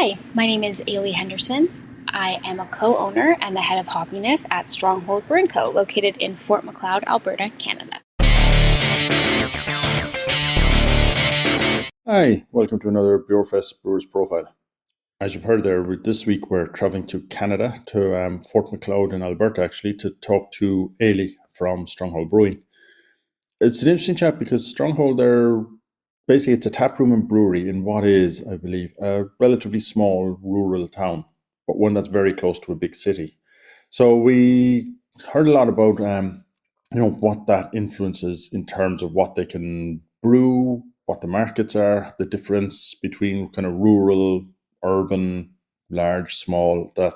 Hi, my name is Ayleigh Henderson. I am a co-owner and the head of hoppiness at Stronghold Brewing Co., located in Fort Macelod, Alberta, Canada. Hi, welcome to another Beerfest Brewers Profile. As you've heard there, this week we're traveling to Canada, to Fort Macelod in Alberta, actually, to talk to Ayleigh from Stronghold Brewing. It's an interesting chat because Stronghold, basically it's a taproom and brewery in what is, I believe, a relatively small rural town, but one that's very close to a big city. So we heard a lot about what that influences in terms of what they can brew, what the markets are, the difference between kind of rural, urban, large, small, that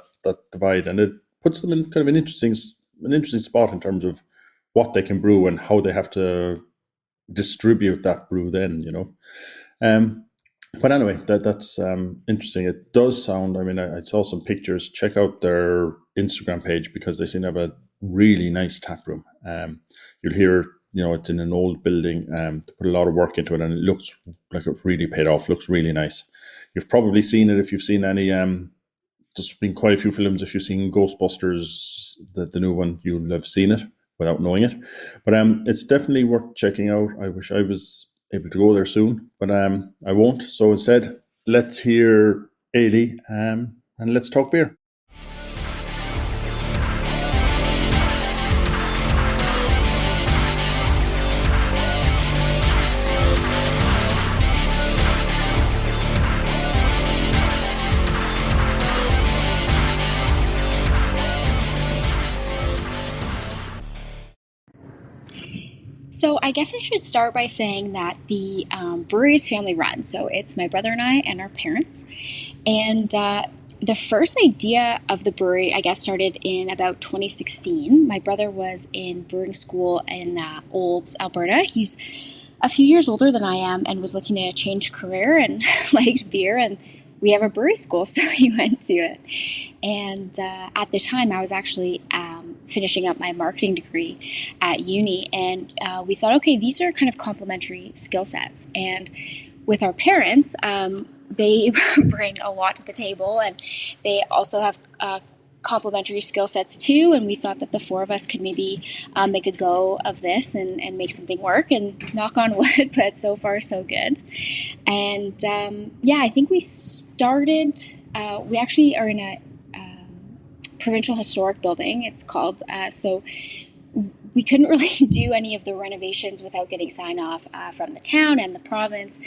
divide, and it puts them in kind of an interesting spot in terms of what they can brew and how they have to distribute that brew. Um, but anyway, that's interesting. It does sound. I mean, I saw some pictures. Check out their Instagram page because they seem to have a really nice tap room. You'll hear, it's in an old building. They put a lot of work into it, and it looks like it really paid off. Looks really nice. You've probably seen it if you've seen any. There's been quite a few films. If you've seen Ghostbusters, the new one, you'll have seen it without knowing it. But it's definitely worth checking out. I wish I was able to go there soon, but I won't. So instead, let's hear Ayleigh and let's talk beer. So I guess I should start by saying that the brewery is family run. So it's my brother and I and our parents. And the first idea of the brewery, I guess, started in about 2016. My brother was in brewing school in Olds, Alberta. He's a few years older than I am and was looking to change career and liked beer. And we have a brewery school, so he went to it. And at the time, I was actually finishing up my marketing degree at uni. And we thought, okay, these are kind of complementary skill sets. And with our parents, they bring a lot to the table, and they also have complementary skill sets too. And we thought that the four of us could maybe make a go of this and make something work, and knock on wood, but so far so good. And I think we started, we actually are in a provincial historic building, it's called. So we couldn't really do any of the renovations without getting sign off from the town and the province,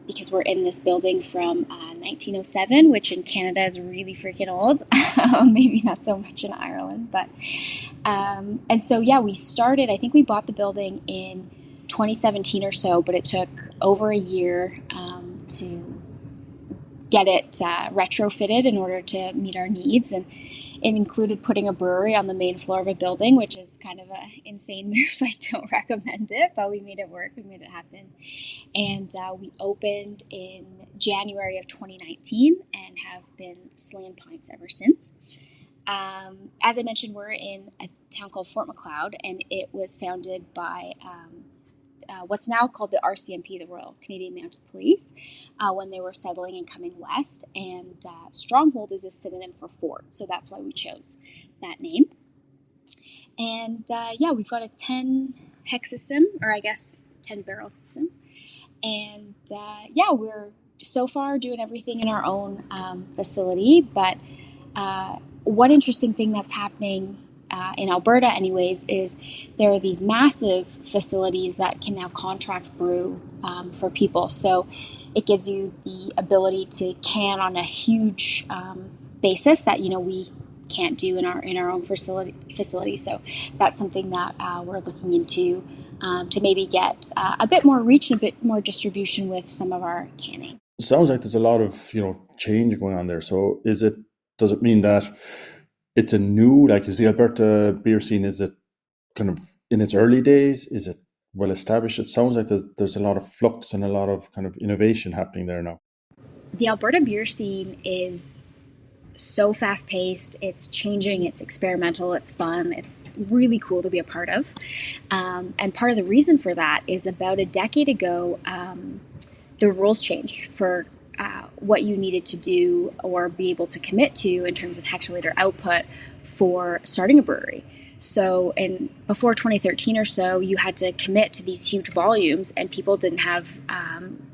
because we're in this building from 1907, which in Canada is really freaking old. Maybe not so much in Ireland, but and so we started. I think we bought the building in 2017 or so, but it took over a year to get it retrofitted in order to meet our needs. And it included putting a brewery on the main floor of a building, which is kind of an insane move. I don't recommend it, but we made it work. We made it happen. And we opened in January of 2019 and have been slaying pints ever since. As I mentioned, we're in a town called Fort Macelod, and it was founded by what's now called the RCMP, the Royal Canadian Mounted Police, when they were settling and coming west. And Stronghold is a synonym for fort, so that's why we chose that name. And we've got a 10 hex system, or I guess 10 barrel system. And we're so far doing everything in our own facility. But one interesting thing that's happening in Alberta anyways, is there are these massive facilities that can now contract brew for people. So it gives you the ability to can on a huge basis that, we can't do in our own facility. So that's something that we're looking into to maybe get a bit more reach and a bit more distribution with some of our canning. It sounds like there's a lot of change going on there. So does it mean that it's a new, is the Alberta beer scene, is it kind of in its early days? Is it well established? It sounds like there's a lot of flux and a lot of kind of innovation happening there now. The Alberta beer scene is so fast paced. It's changing. It's experimental. It's fun. It's really cool to be a part of. And part of the reason for that is about a decade ago, the rules changed for what you needed to do or be able to commit to in terms of hectoliter output for starting a brewery. So, before 2013 or so, you had to commit to these huge volumes, and people didn't have,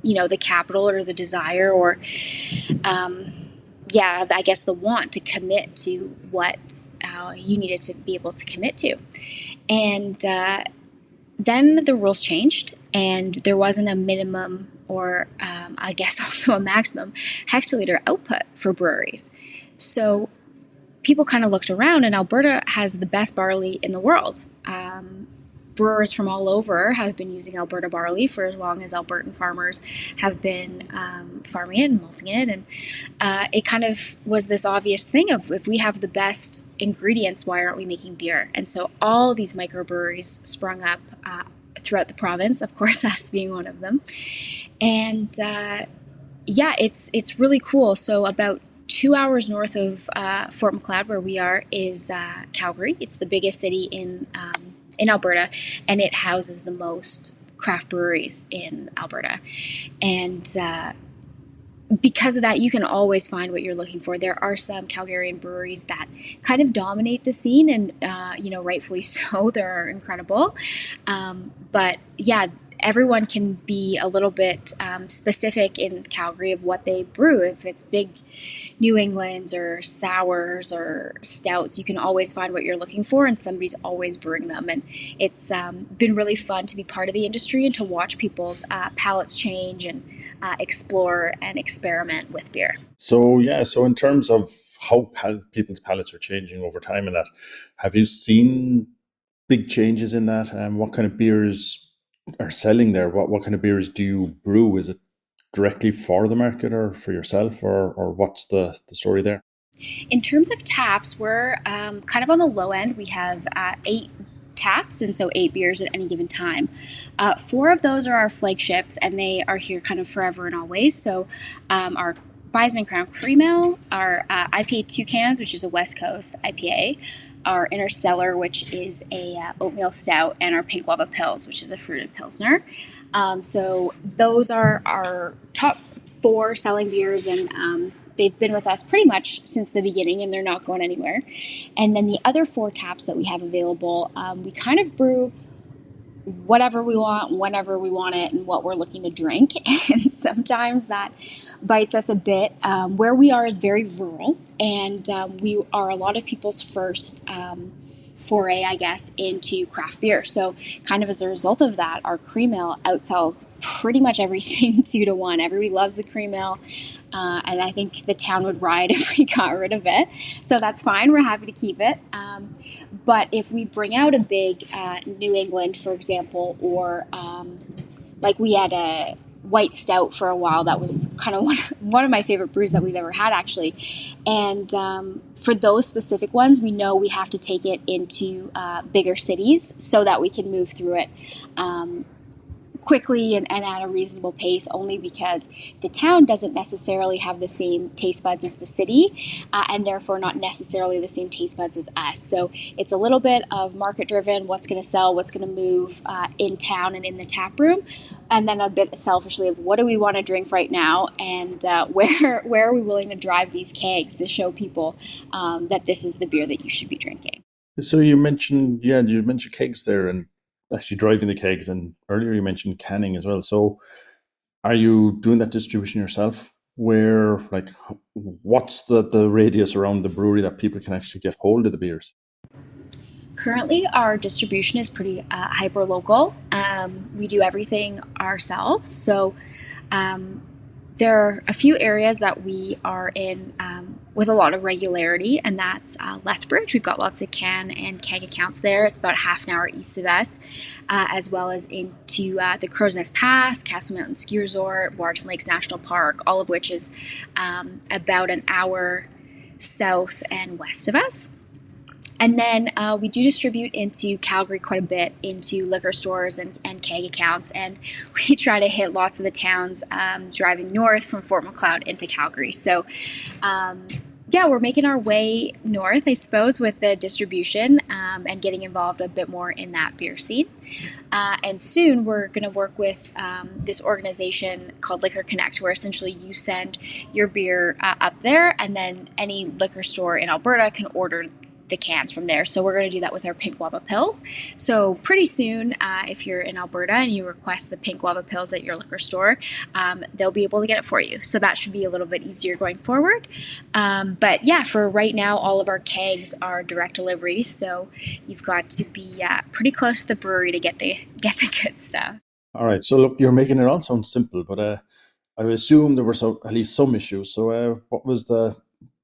the capital or the desire or, I guess the want to commit to what you needed to be able to commit to. And then the rules changed, and there wasn't a minimum or I guess also a maximum hectoliter output for breweries. So people kind of looked around, and Alberta has the best barley in the world. Brewers from all over have been using Alberta barley for as long as Albertan farmers have been farming it and malting it. And it kind of was this obvious thing of, if we have the best ingredients, why aren't we making beer? And so all these microbreweries sprung up throughout the province, of course, us being one of them. And it's really cool. So about 2 hours north of Fort Macelod, where we are, is Calgary. It's the biggest city in Alberta, and it houses the most craft breweries in Alberta. And because of that, you can always find what you're looking for. There are some Calgarian breweries that kind of dominate the scene, and rightfully so. They're incredible. But yeah, everyone can be a little bit specific in Calgary of what they brew. If it's big New Englands or sours or stouts, you can always find what you're looking for, and somebody's always brewing them. And it's been really fun to be part of the industry and to watch people's palates change and explore and experiment with beer. So in terms of how people's palates are changing over time and that, have you seen big changes in that? And what kind of beers are selling there? What kind of beers do you brew? Is it directly for the market or for yourself, or what's the story there? In terms of taps, we're kind of on the low end. We have 8 taps, and so 8 beers at any given time. 4 of those are our flagships, and they are here kind of forever and always. So our Bison and Crown Cream Ale, our IPA Toucans, which is a West Coast IPA, our Interstellar, which is a oatmeal stout, and our Pink Lava Pils, which is a fruited pilsner. So those are our top 4 selling beers, and they've been with us pretty much since the beginning, and they're not going anywhere. And then the other 4 taps that we have available, we kind of brew whatever we want, whenever we want it, and what we're looking to drink. And sometimes that bites us a bit. Where we are is very rural, and we are a lot of people's first foray, I guess, into craft beer. So kind of as a result of that, our cream ale outsells pretty much everything 2 to 1. Everybody loves the cream ale, and I think the town would riot if we got rid of it. So that's fine. We're happy to keep it. But if we bring out a big New England, for example, or like we had a white stout for a while, that was kind of one of my favorite brews that we've ever had, actually. And for those specific ones, we know we have to take it into bigger cities so that we can move through it quickly and at a reasonable pace, only because the town doesn't necessarily have the same taste buds as the city, and therefore not necessarily the same taste buds as us. So it's a little bit of market driven, what's going to sell, what's going to move in town and in the tap room, and then a bit selfishly of what do we want to drink right now, and where are we willing to drive these kegs to show people that this is the beer that you should be drinking. So you mentioned kegs there, and actually driving the kegs, and earlier you mentioned canning as well. So are you doing that distribution yourself? Where, like, what's the radius around the brewery that people can actually get hold of the beers? Currently, our distribution is pretty hyper local. We do everything ourselves. So there are a few areas that we are in with a lot of regularity, and that's Lethbridge. We've got lots of can and keg accounts there. It's about half an hour east of us, as well as into the Crow's Nest Pass, Castle Mountain Ski Resort, Waterton Lakes National Park, all of which is about an hour south and west of us. And then we do distribute into Calgary quite a bit, into liquor stores and keg accounts. And we try to hit lots of the towns driving north from Fort Macelod into Calgary. So Yeah, we're making our way north, I suppose, with the distribution and getting involved a bit more in that beer scene. And soon we're going to work with this organization called Liquor Connect, where essentially you send your beer up there, and then any liquor store in Alberta can order the cans from there. So we're going to do that with our pink guava pills. So pretty soon, if you're in Alberta and you request the pink guava pills at your liquor store, they'll be able to get it for you. So that should be a little bit easier going forward. But yeah, for right now, all of our kegs are direct delivery. So you've got to be pretty close to the brewery to get the good stuff. All right. So look, you're making it all sound simple, but I would assume there were at least some issues. So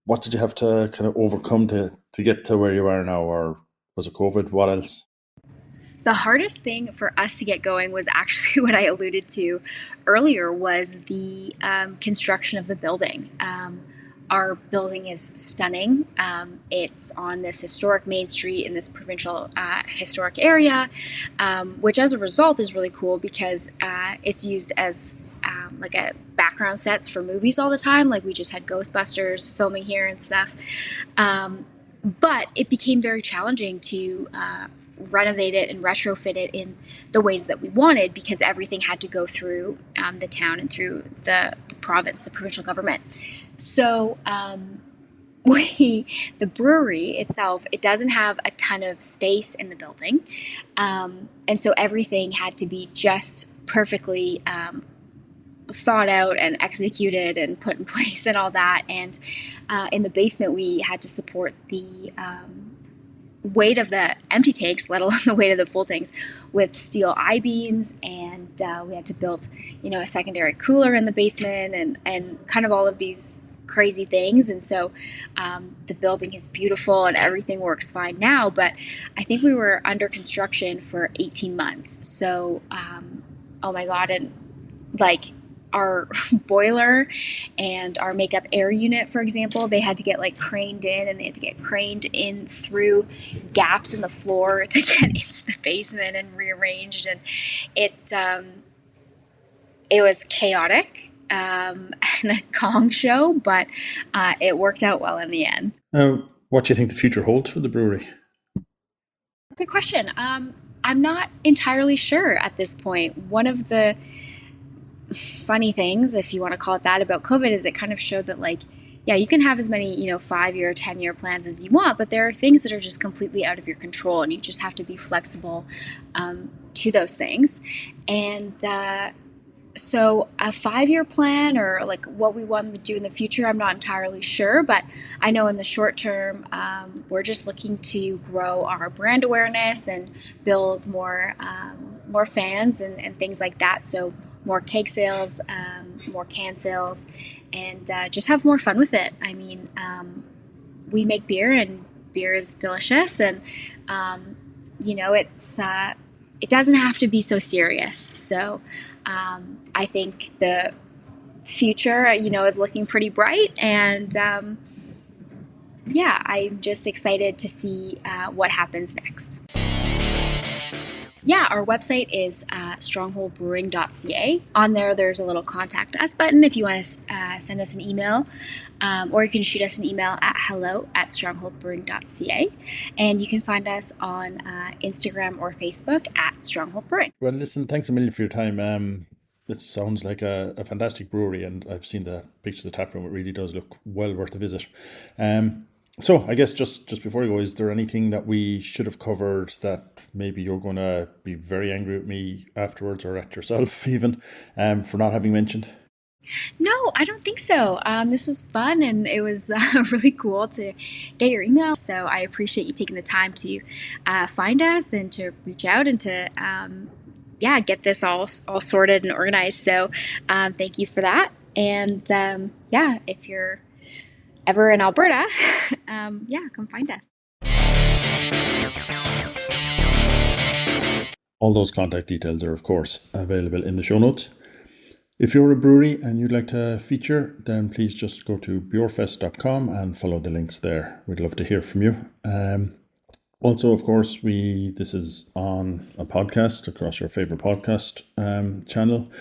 what did you have to kind of overcome to get to where you are now, or was it COVID? What else? The hardest thing for us to get going was actually what I alluded to earlier, was the construction of the building. Our building is stunning. It's on this historic main street in this provincial historic area, which as a result is really cool because it's used as like a background sets for movies all the time. Like we just had Ghostbusters filming here and stuff. But it became very challenging to renovate it and retrofit it in the ways that we wanted, because everything had to go through the town and through the province, the provincial government. So the brewery itself, it doesn't have a ton of space in the building. And so everything had to be just perfectly thought out and executed and put in place and all that. And in the basement, we had to support the weight of the empty tanks, let alone the weight of the full tanks, with steel I-beams, and we had to build, a secondary cooler in the basement, and kind of all of these crazy things. And so the building is beautiful and everything works fine now, but I think we were under construction for 18 months. So, oh my God, and like our boiler and our makeup air unit, for example, they had to get like craned in, and they had to get craned in through gaps in the floor to get into the basement and rearranged. And it was chaotic and a gong show, but it worked out well in the end. What do you think the future holds for the brewery? Good question. I'm not entirely sure at this point. One of the funny things, if you want to call it that, about COVID is it kind of showed that, like, yeah, you can have as many, 5-year, 10-year plans as you want, but there are things that are just completely out of your control, and you just have to be flexible to those things. And so a 5-year plan, or like what we want to do in the future, I'm not entirely sure, but I know in the short term, we're just looking to grow our brand awareness and build more fans and things like that. So more keg sales, more can sales, and just have more fun with it. I mean, we make beer, and beer is delicious, and it doesn't have to be so serious. So I think the future, is looking pretty bright, and I'm just excited to see what happens next. Yeah, our website is strongholdbrewing.ca. On there, there's a little contact us button if you want to send us an email, or you can shoot us an email at hello@strongholdbrewing.ca. And you can find us on Instagram or Facebook at Stronghold Brewing. Well, listen, thanks a million for your time. It sounds like a fantastic brewery, and I've seen the picture of the tap room. It really does look well worth a visit. So I guess just before you go, is there anything that we should have covered that maybe you're going to be very angry with me afterwards, or at yourself even, for not having mentioned? No, I don't think so. This was fun, and it was really cool to get your email. So I appreciate you taking the time to find us and to reach out and to get this all sorted and organized. So thank you for that. And if you're ever in Alberta, come find us. All those contact details are, of course, available in the show notes. If you're a brewery and you'd like to feature, then please just go to beerfest.com and follow the links there. We'd love to hear from you. Also, of course, this is on a podcast across your favorite podcast channel.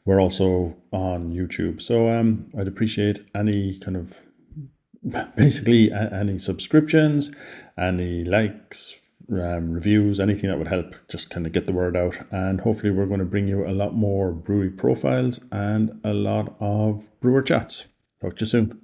We're also on YouTube. So I'd appreciate any kind of basically any subscriptions, any likes, reviews, anything that would help just kind of get the word out. And hopefully, we're going to bring you a lot more brewery profiles and a lot of brewer chats. Talk to you soon.